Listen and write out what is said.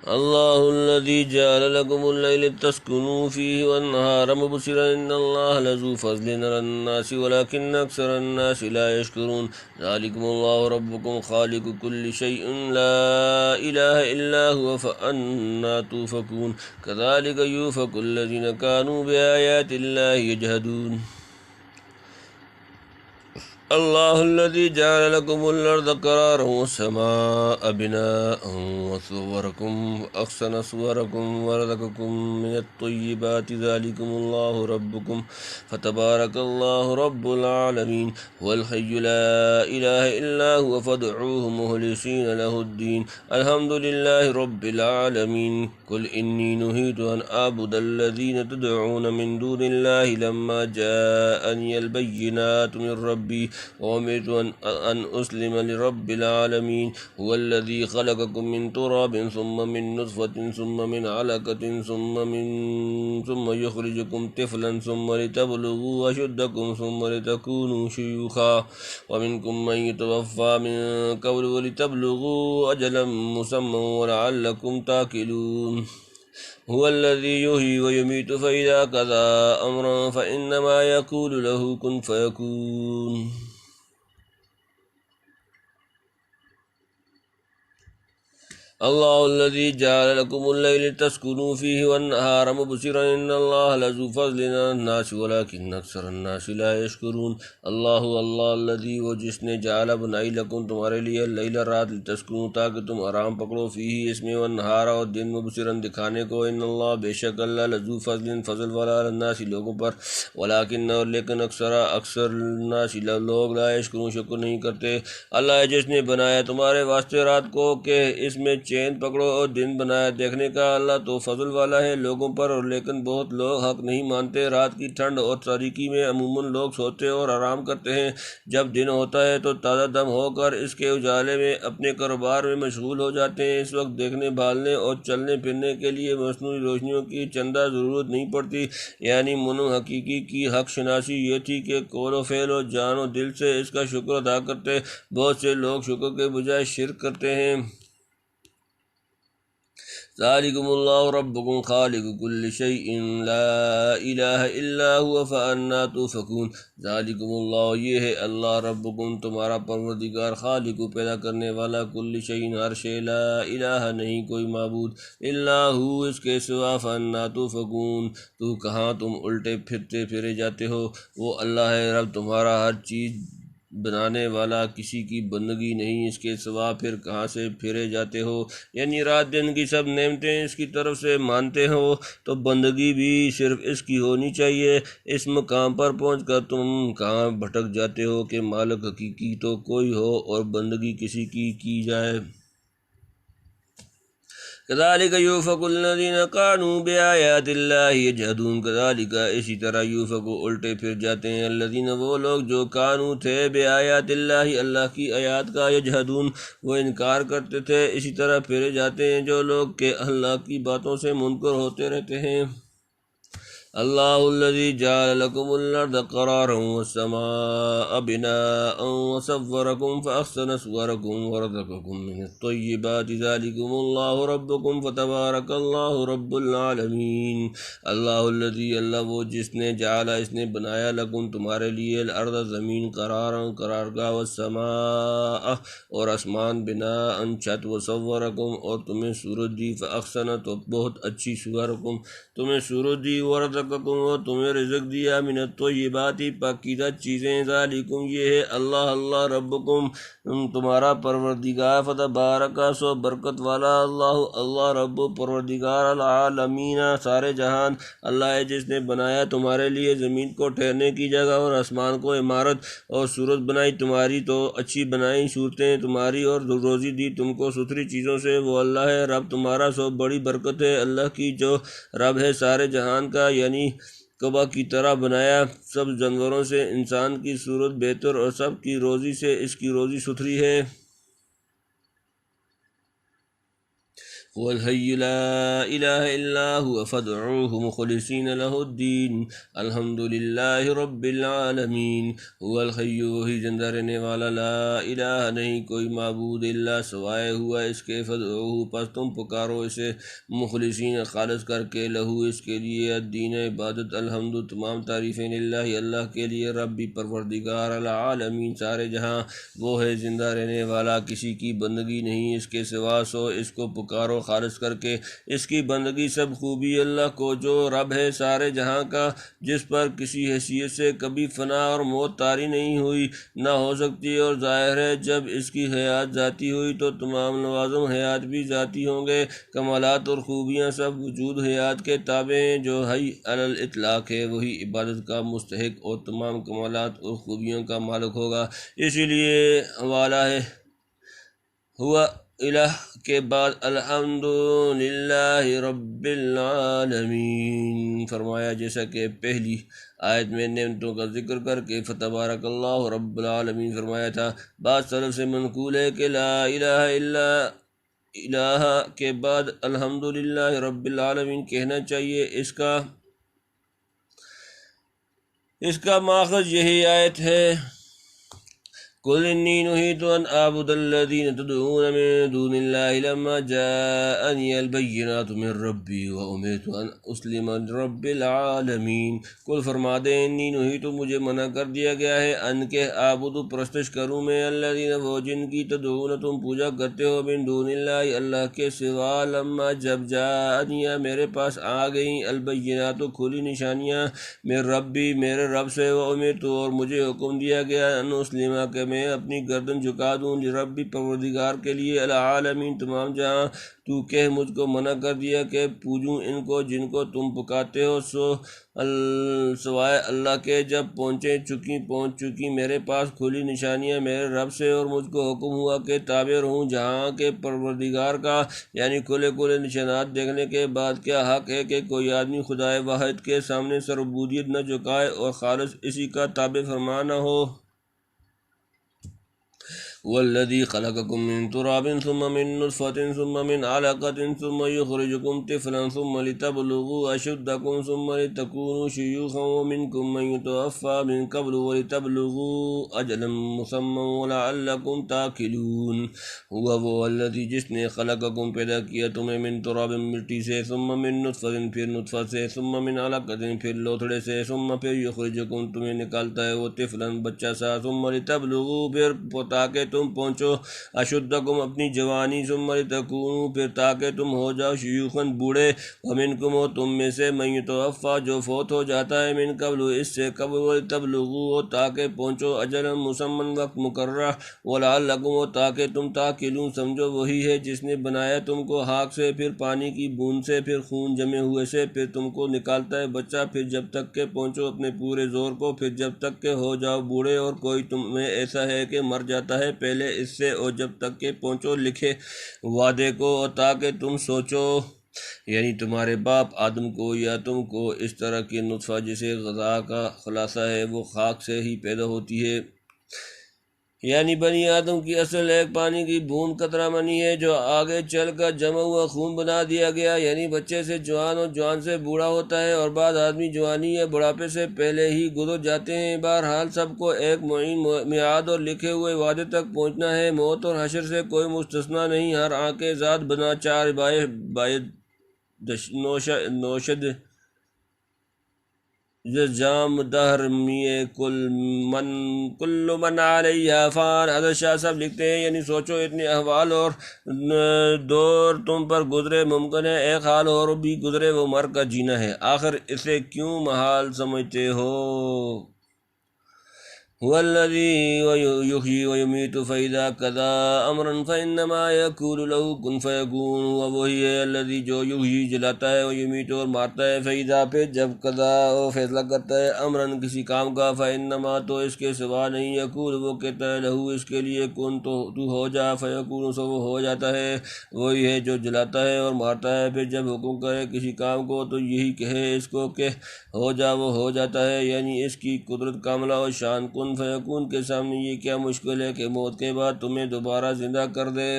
الله الذي جعل لكم الليل تسكنوا فيه والنهار مبصرا إن الله لذو فضل على الناس ولكن أكثر الناس لا يشكرون ذلكم الله ربكم خالق كل شيء لا إله إلا هو فأنا توفكون كذلك يؤفك الذين كانوا بآيات الله يجهدون الله الذي جعل لكم الأرض قرارا والسماء بناء وصوركم أحسن صوركم ورزقكم من الطيبات ذلكم الله ربكم فتبارك الله رب العالمين هو الحي لا إله إلا هو فادعوه مخلصين له الدين الحمد لله رب العالمين قل إني نهيت أن أعبد الذين تدعون من دون الله لما جاءني البينات من ربي وأمرت أن أسلم لرب العالمين هو الذي خلقكم من تراب ثم من نطفة ثم من علقة ثم يخرجكم طفلا ثم لتبلغوا أشدكم ثم لتكونوا شيوخا ومنكم من يتوفى من قبل ولتبلغوا أجلا مسمى ولعلكم تاكلون هو الذي يحيي ويميت فإذا قضى أمرا فإنما يقول له كن فيكون الله الذي جعل لكم الليل تسكنوا فيه والنهار مبصرا إن الله لذو فضل على الناس ولكن أكثر الناس لا يشكرون الله الذي وہ جس نے جعل بنائی لکم تمہارے لیے اللیل رات لتسکنوا تاکہ تم آرام پکڑو فیہ اس میں والنہار اور دن مبصرا دکھانے کو ان اللہ بے شک اللہ لذو فضل فضل والا علی الناس لوگوں پر ولکن اور لیکن اکثر الناس لوگ لا یشکرون شکر نہیں کرتے اللہ ہے جس نے بنایا تمہارے واسطے رات کو کہ اس میں چین پکڑو اور دن بنایا دیکھنے کا اللہ تو فضل والا ہے لوگوں پر اور لیکن بہت لوگ حق نہیں مانتے رات کی ٹھنڈ اور تاریکی میں عموماً لوگ سوتے اور آرام کرتے ہیں جب دن ہوتا ہے تو تازہ دم ہو کر اس کے اجالے میں اپنے کاروبار میں مشغول ہو جاتے ہیں اس وقت دیکھنے بھالنے اور چلنے پھرنے کے لیے مصنوعی روشنیوں کی چندہ ضرورت نہیں پڑتی یعنی منو حقیقی کی حق شناسی یہ تھی کہ قول و فعل و جان و دل سے اس کا شکر ادا کرتے بہت سے لوگ شکر کے بجائے شرک کرتے ہیں ذالکم اللہ ربکم خالق کل شیء لا الہ الا هو فانا توفکون ذالکم اللہ یہ ہے اللہ ربکم تمہارا پروردگار خالق پیدا کرنے والا کل شیء ہر شے لا الہ نہیں کوئی معبود الا ہو اس کے سوا فانا توفکون تو کہاں تم الٹے پھرتے پھرے جاتے ہو وہ اللہ ہے رب تمہارا ہر چیز بنانے والا کسی کی بندگی نہیں اس کے سوا پھر کہاں سے پھرے جاتے ہو یعنی رات دن کی سب نعمتیں اس کی طرف سے مانتے ہو تو بندگی بھی صرف اس کی ہونی چاہیے اس مقام پر پہنچ کر تم کہاں بھٹک جاتے ہو کہ مالک حقیقی تو کوئی ہو اور بندگی کسی کی جائے كذلك يؤفك الذين كانوا بآيات الله يجحدون كذلك اسی طرح یوفق الٹے پھر جاتے ہیں الذین وہ لوگ جو کانو تھے بآیات اللہ اللہ کی آیات کا یجحدون وہ انکار کرتے تھے اسی طرح پھرے جاتے ہیں جو لوگ کہ اللہ کی باتوں سے منکر ہوتے رہتے ہیں اللہ الذي جعل لكم الأرض قرارا والسماء بناء وصوركم فأحسن صوركم ورزقكم من الطيبات ذلكم الله ربكم فتبارك الله رب العالمين اللہ الذي اللہ وہ جس نے جعل اس نے بنایا لکم تمہارے لیے الارض زمین قرارگاہ والسماء اور آسمان بناء چھت وصوركم اور تمہیں صورت دی فأحسن تو بہت اچھی صورکم تمہیں صورت دی ورزقکم اور تمہیں رزق دیا من الطیبات پاکیزہ چیزیں ذالکم یہ ہے اللہ ربکم تمہارا پروردگار فتبارک سو برکت والا اللہ رب پروردگار العالمین سارے جہان اللہ ہے جس نے بنایا تمہارے لیے زمین کو ٹھہرنے کی جگہ اور آسمان کو عمارت اور صورت بنائی تمہاری تو اچھی بنائی صورتیں تمہاری اور روزی دی تم کو ستھری چیزوں سے وہ اللہ ہے رب تمہارا سو بڑی برکت ہے اللہ کی جو رب ہے سارے جہان کا یعنی کعبہ کی طرح بنایا سب جانوروں سے انسان کی صورت بہتر اور سب کی روزی سے اس کی روزی ستھری ہے هو الحي لا الہ الا هو فادعوه مخلصین لہ الدین الحمد للہ رب العالمین هو الحی وہی زندہ رہنے والا لا الہ نہیں کوئی معبود الا سوائے ہوا اس کے فادعوه پس تم پکارو اسے مخلصین خالص کر کے لہو اس کے لیے الدین عبادت الحمد تمام تعریفیں للہ اللہ کے لیے ربی پروردگار العالمین سارے جہاں وہ ہے زندہ رہنے والا کسی کی بندگی نہیں اس کے سوا سو اس کو پکارو خالص کر کے اس کی بندگی سب خوبی اللہ کو جو رب ہے سارے جہاں کا جس پر کسی حیثیت سے کبھی فنا اور موت طاری نہیں ہوئی نہ ہو سکتی اور ظاہر ہے جب اس کی حیات ذاتی ہوئی تو تمام لوازم حیات بھی ذاتی ہوں گے کمالات اور خوبیاں سب وجود حیات کے تابع ہیں جو حی علی الاطلاق ہے وہی عبادت کا مستحق اور تمام کمالات اور خوبیوں کا مالک ہوگا اسی لیے والا ہے ہوا الہ کے بعد الحمد للہ رب العالمین فرمایا جیسا کہ پہلی آیت میں نعمتوں کا ذکر کر کے فتبارک اللہ رب العالمین فرمایا تھا بعض طرف سے منقول ہے کہ لا الہ الا الہ کے بعد الحمد للہ رب العالمین کہنا چاہیے اس کا ماخذ یہی آیت ہے قل انی نہیت ان اعبد الذین تدعون من دون اللہ لما جاءنی البینات من ربی وامرت ان اسلم رب العالمین قل فرما دے انی نہیت مجھے منع کر دیا گیا ہے ان کے اعبد پرستش کروں میں الذین وہ جن کی تدعون تم پوجا کرتے ہو من دون اللہ اللہ کے سوا لما جب جاءنی میرے پاس آ گئیں البینات کھلی نشانیاں من ربی میرے رب سے وامرت اور مجھے حکم دیا گیا ان اسلم کہ میں اپنی گردن جھکا دوں ربی پروردگار کے لیے العالمین تمام جہاں تو کہ مجھ کو منع کر دیا کہ پوجوں ان کو جن کو تم پکارتے ہو سوائے اللہ کے جب پہنچ چکی میرے پاس کھلی نشانیاں میرے رب سے اور مجھ کو حکم ہوا کہ تابع رہوں جہاں کے پروردگار کا یعنی کھلے نشانات دیکھنے کے بعد کیا حق ہے کہ کوئی آدمی خدائے واحد کے سامنے سر عبودیت نہ جھکائے اور خالص اسی کا تابع فرما نہ ہو والذی خلقکم من تراب ثم من نطفة ثم من علقة ثم يخرجكم طفلا ثم لتبلغوا أشدكم ثم لتكونوا شيوخا ومنكم من يتوفى من قبل ولتبلغوا أجلا مسمى ولعلكم تاکلون ہوا وہ الذی جس نے خلقکم پیدا کیا تمہیں من تراب مٹی سے ثم من نطفة پھر نطفہ سے ثم من علقة پھر لوتھڑے سے ثم پھر یخرجکم تمہیں نکالتا ہے وہ طفلا بچہ سا ثم لتبلغوا پھر تاکہ تم پہنچو اشدکم اپنی جوانی ثم لتکونوا پھر تاکہ تم ہو جاؤ شیوخاً بوڑھے ومنکم و تم میں سے من یتوفی جو فوت ہو جاتا ہے من قبل اس سے قبل ولتبلغوا تاکہ پہنچو اجلا مسمى وقت مقررہ ولعلکم و تاکہ تم تاکلون سمجھو وہی ہے جس نے بنایا تم کو خاک سے پھر پانی کی بوند سے پھر خون جمے ہوئے سے پھر تم کو نکالتا ہے بچہ پھر جب تک کہ پہنچو اپنے پورے زور کو پھر جب تک کہ ہو جاؤ بوڑھے اور کوئی تم میں ایسا ہے کہ مر جاتا ہے پہلے اس سے اور جب تک کہ پہنچو لکھے وعدے کو اور تاکہ تم سوچو یعنی تمہارے باپ آدم کو یا تم کو اس طرح کی نطفہ جسے غذا کا خلاصہ ہے وہ خاک سے ہی پیدا ہوتی ہے یعنی بنی آدم کی اصل ایک پانی کی بوند قطرہ منی ہے جو آگے چل کر جمع ہوا خون بنا دیا گیا یعنی بچے سے جوان اور جوان سے بوڑھا ہوتا ہے اور بعد آدمی جوانی یا بڑھاپے سے پہلے ہی گزر جاتے ہیں بہرحال سب کو ایک معین میعاد اور لکھے ہوئے وعدے تک پہنچنا ہے موت اور حشر سے کوئی مستثنا نہیں ہر آنکھ کے ذات بنا چار باید نوشد جام دہر میے کل من علیہ فان حضرت شاہ صاحب لکھتے ہیں یعنی سوچو اتنے احوال اور دور تم پر گزرے ممکن ہے ایک حال اور بھی گزرے وہ مر کر جینا ہے آخر اسے کیوں محال سمجھتے ہو هو الذي يحيي ويميت فإذا قضى أمرا فإنما يقول له كن فيكون وہی ہے الذي جو یحیی جلاتا ہے ویمیت اور مارتا ہے فإذا پھر جب قضا وہ فیصلہ کرتا ہے امرن کسی کام کا فإنما تو اس کے سوا نہیں یقول وہ کہتا ہے لہو اس کے لیے کن تو ہو جا فیکون سو وہ ہو جاتا ہے وہی ہے جو جلاتا ہے اور مارتا ہے پھر جب حکم کرے کسی کام کو تو یہی کہے اس کو کہ ہو جا وہ ہو جاتا ہے یعنی اس کی قدرت کاملہ اور شان کن فیکون کے سامنے یہ کیا مشکل ہے کہ موت کے بعد تمہیں دوبارہ زندہ کر دے